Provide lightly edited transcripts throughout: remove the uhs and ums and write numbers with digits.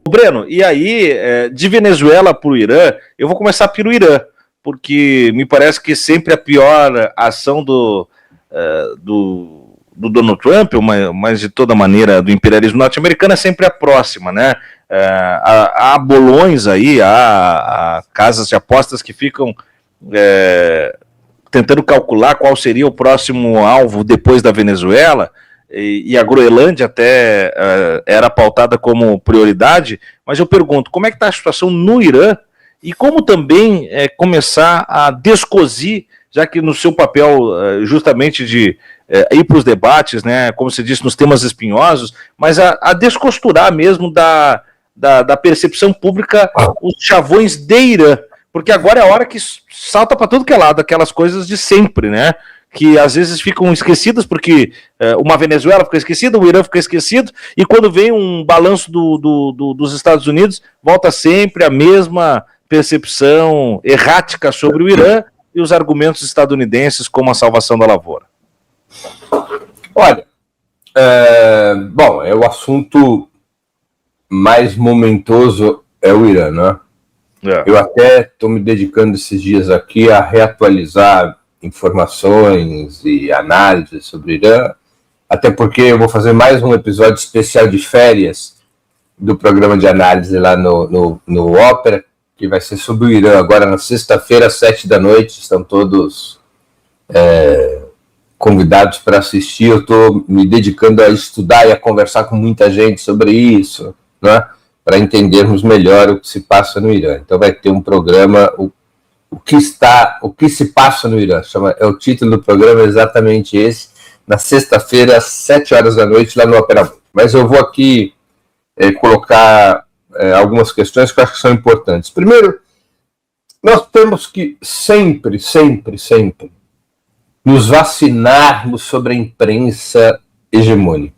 Breno, e aí, de Venezuela para o Irã, eu vou começar pelo Irã, porque me parece que sempre a pior ação do Donald Trump, mas de toda maneira do imperialismo norte-americano, é sempre a próxima, né? Há bolões aí, há casas de apostas que ficam tentando calcular qual seria o próximo alvo depois da Venezuela, e a Groenlândia até era pautada como prioridade, mas eu pergunto, como é que está a situação no Irã e como também começar a descosir, já que no seu papel justamente de ir para os debates, né, como você disse, nos temas espinhosos, mas a descosturar mesmo da percepção pública os chavões de Irã, porque agora é a hora que salta para tudo que é lado, aquelas coisas de sempre, né? Que às vezes ficam esquecidas, porque uma Venezuela fica esquecida, o Irã fica esquecido, e quando vem um balanço dos Estados Unidos, volta sempre a mesma percepção errática sobre o Irã e os argumentos estadunidenses como a salvação da lavoura. Olha, bom, o assunto mais momentoso é o Irã, né? Eu até estou me dedicando esses dias aqui a reatualizar informações e análises sobre o Irã, até porque eu vou fazer mais um episódio especial de férias do programa de análise lá no Ópera, que vai ser sobre o Irã, agora na sexta-feira, às 7 da noite, estão todos convidados para assistir. Eu estou me dedicando a estudar e a conversar com muita gente sobre isso, né, para entendermos melhor o que se passa no Irã. Então vai ter um programa, o que se passa no Irã, o título do programa é exatamente esse, na sexta-feira, às 7 horas da noite, lá no Opera. Mas eu vou aqui colocar algumas questões que eu acho que são importantes. Primeiro, nós temos que sempre nos vacinarmos sobre a imprensa hegemônica,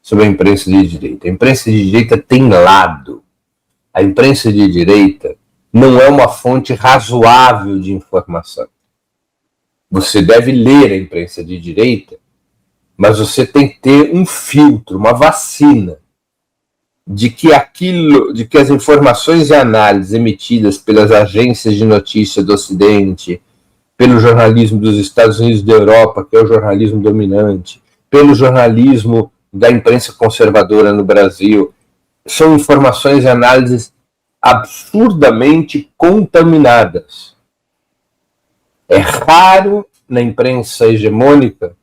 sobre a imprensa de direita. A imprensa de direita tem lado. A imprensa de direita não é uma fonte razoável de informação. Você deve ler a imprensa de direita, mas você tem que ter um filtro, uma vacina, de que as informações e análises emitidas pelas agências de notícia do Ocidente, pelo jornalismo dos Estados Unidos e da Europa, que é o jornalismo dominante, pelo jornalismo da imprensa conservadora no Brasil, são informações e análises absurdamente contaminadas. É raro na imprensa hegemônica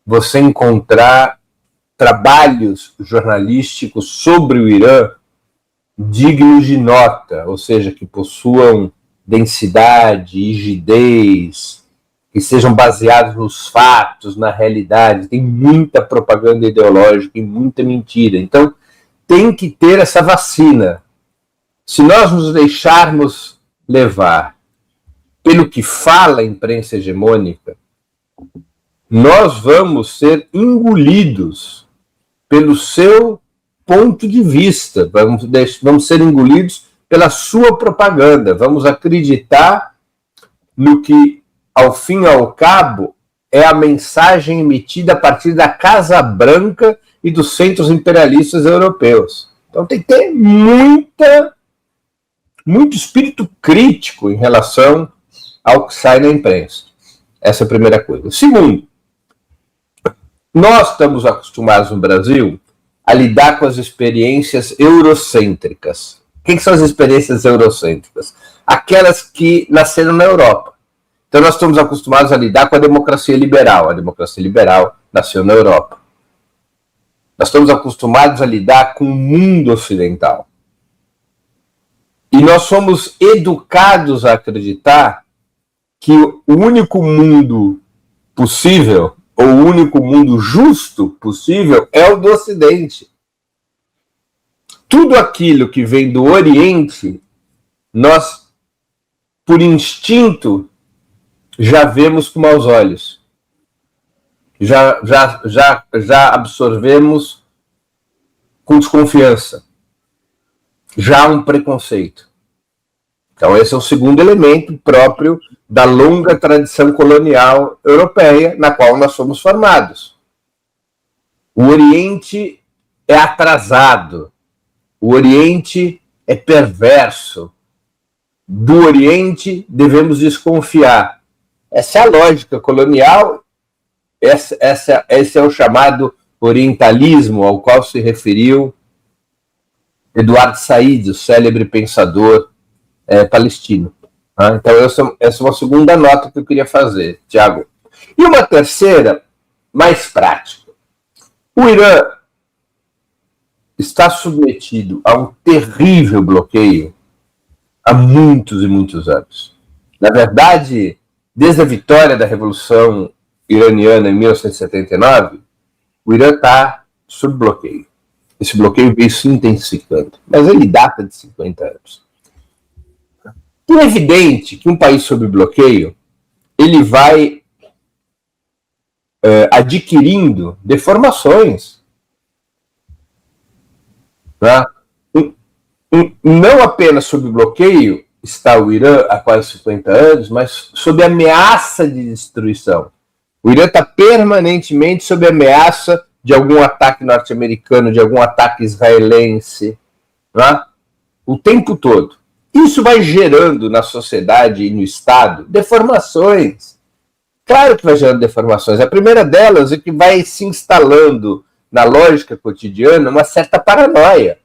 você encontrar trabalhos jornalísticos sobre o Irã dignos de nota, ou seja, que possuam densidade, rigidez, que sejam baseados nos fatos, na realidade. Tem muita propaganda ideológica e muita mentira. Então, tem que ter essa vacina. Se nós nos deixarmos levar pelo que fala a imprensa hegemônica, nós vamos ser engolidos pelo seu ponto de vista, vamos ser engolidos pela sua propaganda, vamos acreditar no que, ao fim e ao cabo, é a mensagem emitida a partir da Casa Branca e dos centros imperialistas europeus. Então tem que ter muito espírito crítico em relação ao que sai na imprensa. Essa é a primeira coisa. Segundo, nós estamos acostumados no Brasil a lidar com as experiências eurocêntricas. O que são as experiências eurocêntricas? Aquelas que nasceram na Europa. Então nós estamos acostumados a lidar com a democracia liberal. A democracia liberal nasceu na Europa. Nós estamos acostumados a lidar com o mundo ocidental. E nós somos educados a acreditar que o único mundo possível, ou o único mundo justo possível, é o do Ocidente. Tudo aquilo que vem do Oriente, nós, por instinto, já vemos com maus olhos. Já absorvemos com desconfiança. Já há um preconceito. Então esse é o segundo elemento próprio da longa tradição colonial europeia na qual nós somos formados. O Oriente é atrasado. o Oriente é perverso, do Oriente devemos desconfiar. Essa é a lógica colonial, esse é o chamado orientalismo ao qual se referiu Eduardo Said, o célebre pensador palestino. Então, essa é uma segunda nota que eu queria fazer, Tiago. E uma terceira, mais prática. O Irã está submetido a um terrível bloqueio há muitos e muitos anos. Na verdade, desde a vitória da Revolução Iraniana em 1979, o Irã está sob bloqueio. Esse bloqueio veio se intensificando, mas ele data de 50 anos. É evidente que um país sob bloqueio, ele vai adquirindo deformações. Né? Não apenas sob bloqueio está o Irã há quase 50 anos, mas sob ameaça de destruição. O Irã está permanentemente sob ameaça de algum ataque norte-americano, de algum ataque israelense, né? O tempo todo. Isso vai gerando na sociedade e no Estado deformações. Claro que vai gerando deformações. A primeira delas é que vai se instalando na lógica cotidiana uma certa paranoia.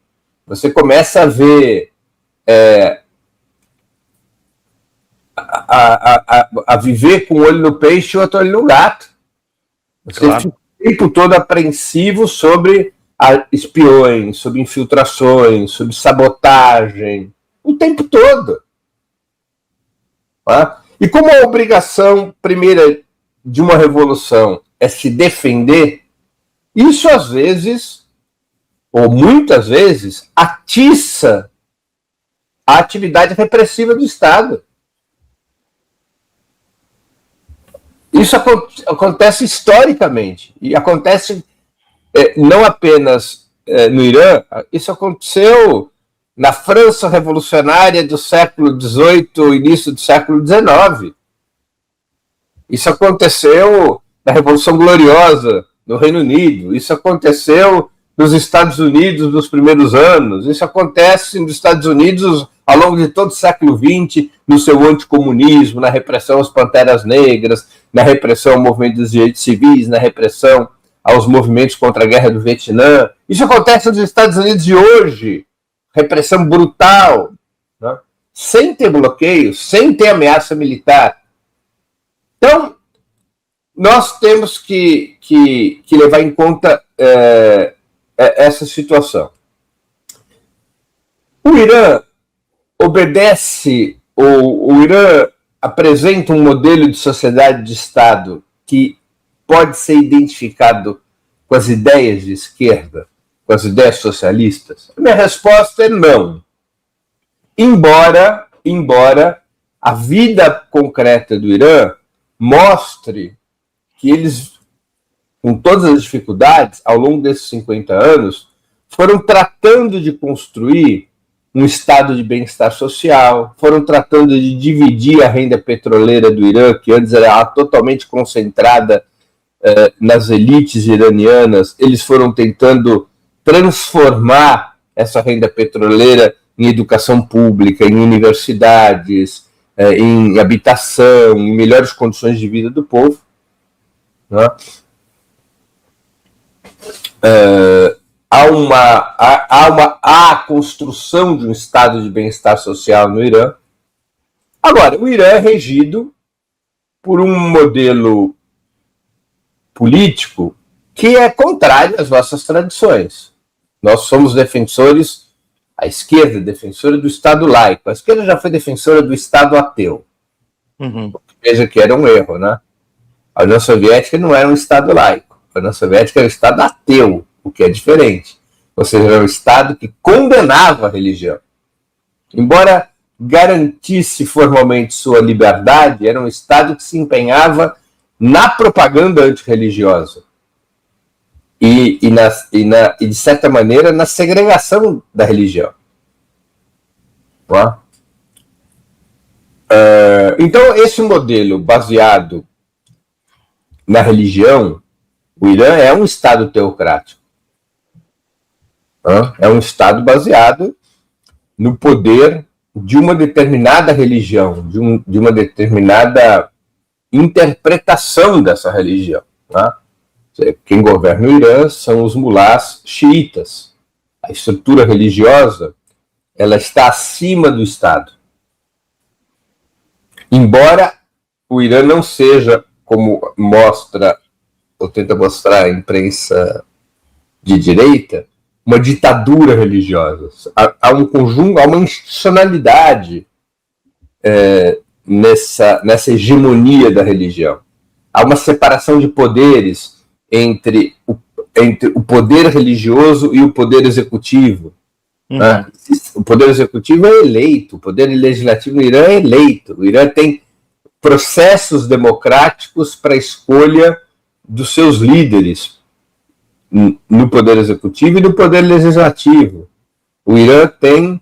Você começa a ver a viver com um olho no peixe e outro olho no gato. Você fica o tempo todo apreensivo sobre espiões, sobre infiltrações, sobre sabotagem, o tempo todo. Tá? E como a obrigação primeira de uma revolução é se defender, isso às vezes, ou muitas vezes, atiça a atividade repressiva do Estado. Isso acontece historicamente, e acontece não apenas no Irã, isso aconteceu na França revolucionária do século XVIII, início do século XIX. Isso aconteceu na Revolução Gloriosa no Reino Unido, isso aconteceu nos Estados Unidos nos primeiros anos, isso acontece nos Estados Unidos ao longo de todo o século XX, no seu anticomunismo, na repressão às Panteras Negras, na repressão ao movimento dos direitos civis, na repressão aos movimentos contra a guerra do Vietnã. Isso acontece nos Estados Unidos de hoje, repressão brutal, né? Sem ter bloqueio, sem ter ameaça militar. Então, nós temos que levar em conta essa situação. O Irã obedece, o Irã apresenta um modelo de sociedade de Estado que pode ser identificado com as ideias de esquerda, com as ideias socialistas? A minha resposta é não. Embora a vida concreta do Irã mostre que eles, com todas as dificuldades, ao longo desses 50 anos, foram tratando de construir um estado de bem-estar social, foram tratando de dividir a renda petroleira do Irã, que antes era totalmente concentrada nas elites iranianas. Eles foram tentando transformar essa renda petroleira em educação pública, em universidades, em habitação, em melhores condições de vida do povo. Né? Há a construção de um estado de bem-estar social no Irã. Agora, o Irã é regido por um modelo político que é contrário às nossas tradições. Nós somos defensores, a esquerda é defensora do Estado laico, a esquerda já foi defensora do Estado ateu. Veja que era um erro, né? A União Soviética não era um Estado laico, a União Soviética era um Estado ateu, o que é diferente. Ou seja, era um Estado que condenava a religião. Embora garantisse formalmente sua liberdade, era um Estado que se empenhava na propaganda antirreligiosa e de certa maneira, na segregação da religião. Então, esse modelo baseado na religião, o Irã é um Estado teocrático. É um Estado baseado no poder de uma determinada religião, de uma determinada interpretação dessa religião. Tá? Quem governa o Irã são os mulás xiitas. A estrutura religiosa ela está acima do Estado. Embora o Irã não seja, como mostra ou tenta mostrar a imprensa de direita, uma ditadura religiosa. Há um conjunto, há uma institucionalidade nessa hegemonia da religião. Há uma separação de poderes entre o poder religioso e o poder executivo. Né? O poder executivo é eleito, o poder legislativo no Irã é eleito. O Irã tem processos democráticos para a escolha dos seus líderes no poder executivo e no poder legislativo. O Irã tem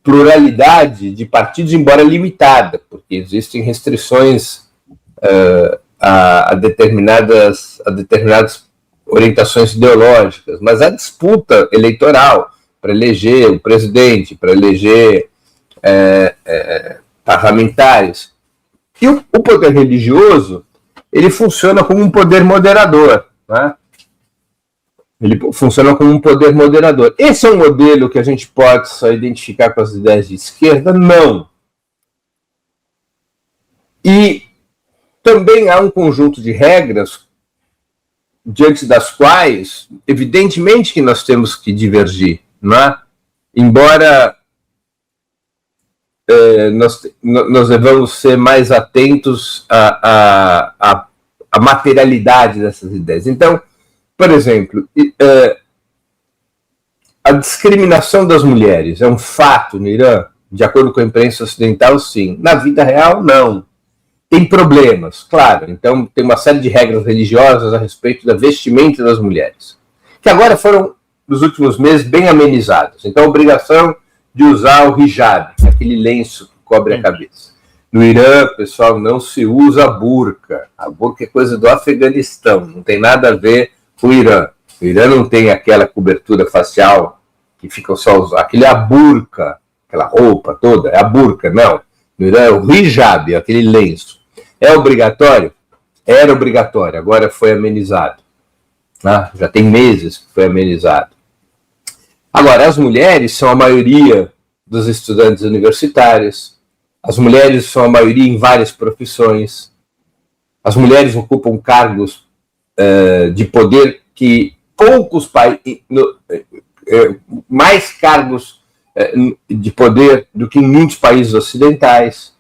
pluralidade de partidos, embora limitada, porque existem restrições a determinadas orientações ideológicas, mas a disputa eleitoral para eleger o presidente, para eleger parlamentares. E o poder religioso, ele funciona como um poder moderador, né? Ele funciona como um poder moderador. Esse é um modelo que a gente pode só identificar com as ideias de esquerda? Não. E também há um conjunto de regras diante das quais, evidentemente que nós temos que divergir, não é? Embora nós devamos ser mais atentos à materialidade dessas ideias. Então, por exemplo, a discriminação das mulheres é um fato no Irã, de acordo com a imprensa ocidental, sim. Na vida real, não. Tem problemas, claro. Então, tem uma série de regras religiosas a respeito da vestimenta das mulheres, que agora foram, nos últimos meses, bem amenizadas. Então, a obrigação de usar o hijab, aquele lenço que cobre a cabeça. No Irã, pessoal, não se usa a burca. A burca é coisa do Afeganistão, não tem nada a ver com o Irã. O Irã não tem aquela cobertura facial que ficam só usando. Aquilo é a burca, aquela roupa toda, é a burca, não. No Irã é o hijab, aquele lenço. É obrigatório? Era obrigatório, agora foi amenizado. Já tem meses que foi amenizado. Agora, as mulheres são a maioria dos estudantes universitários, as mulheres são a maioria em várias profissões, as mulheres ocupam cargos de poder que poucos países, mais cargos de poder do que em muitos países ocidentais.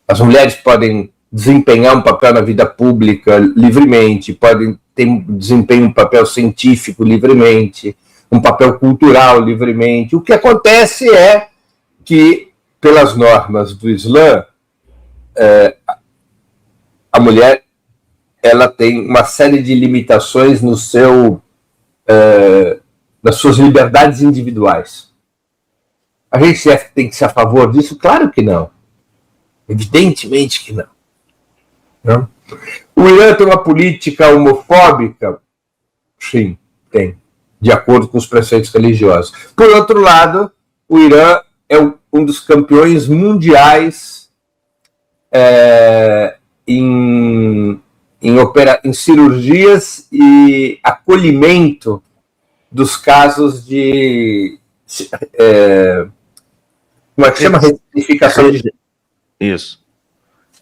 As mulheres podem desempenhar um papel na vida pública livremente, podem desempenhar um papel científico livremente, um papel cultural livremente. O que acontece é que, pelas normas do Islã, a mulher ela tem uma série de limitações nas suas liberdades individuais. A gente tem que ser a favor disso? Claro que não. Evidentemente que não. Não? O Irã tem uma política homofóbica? Sim, tem, de acordo com os preceitos religiosos. Por outro lado, o Irã é um dos campeões mundiais em cirurgias e acolhimento dos casos de como é que chama? Ressignificação de gênero. Isso.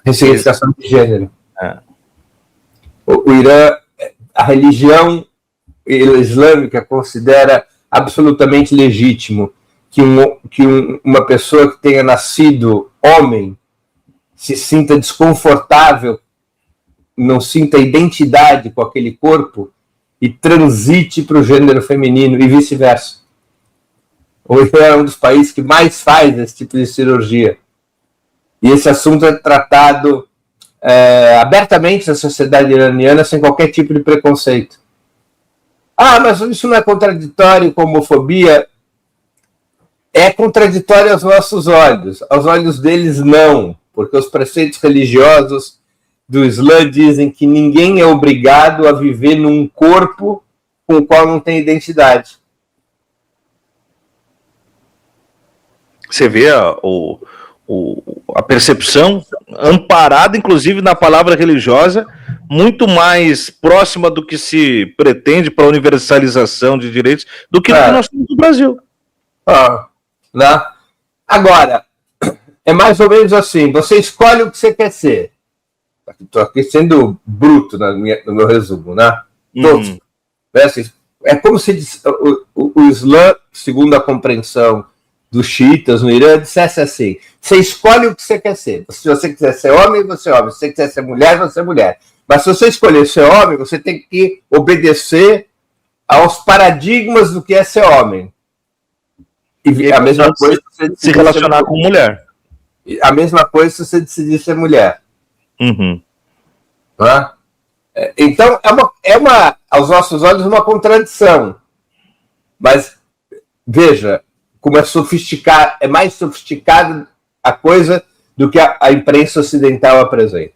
Ressignificação de gênero. O Irã, a religião islâmica considera absolutamente legítimo que uma pessoa que tenha nascido homem se sinta desconfortável, não sinta identidade com aquele corpo e transite para o gênero feminino e vice-versa. O Irã é um dos países que mais faz esse tipo de cirurgia. E esse assunto é tratado abertamente na sociedade iraniana sem qualquer tipo de preconceito. Mas isso não é contraditório com a homofobia? É contraditório aos nossos olhos. Aos olhos deles, não. Porque os preceitos religiosos do Islã dizem que ninguém é obrigado a viver num corpo com o qual não tem identidade. Você vê a percepção amparada, inclusive, na palavra religiosa, muito mais próxima do que se pretende para a universalização de direitos do que nós temos no Brasil. Né? Agora, é mais ou menos assim, você escolhe o que você quer ser. Estou aqui sendo bruto no meu resumo, né? Todos. É como se o Islã, segundo a compreensão dos xiitas no Irã, dissesse assim: você escolhe o que você quer ser. Se você quiser ser homem, você é homem. Se você quiser ser mulher, você é mulher. Mas se você escolher ser homem, você tem que obedecer aos paradigmas do que é ser homem. E a mesma coisa se relacionar com mulher. A mesma coisa se você decidir ser mulher. Né? Então, aos nossos olhos, uma contradição. Mas, veja, como é mais sofisticada a coisa do que a imprensa ocidental apresenta.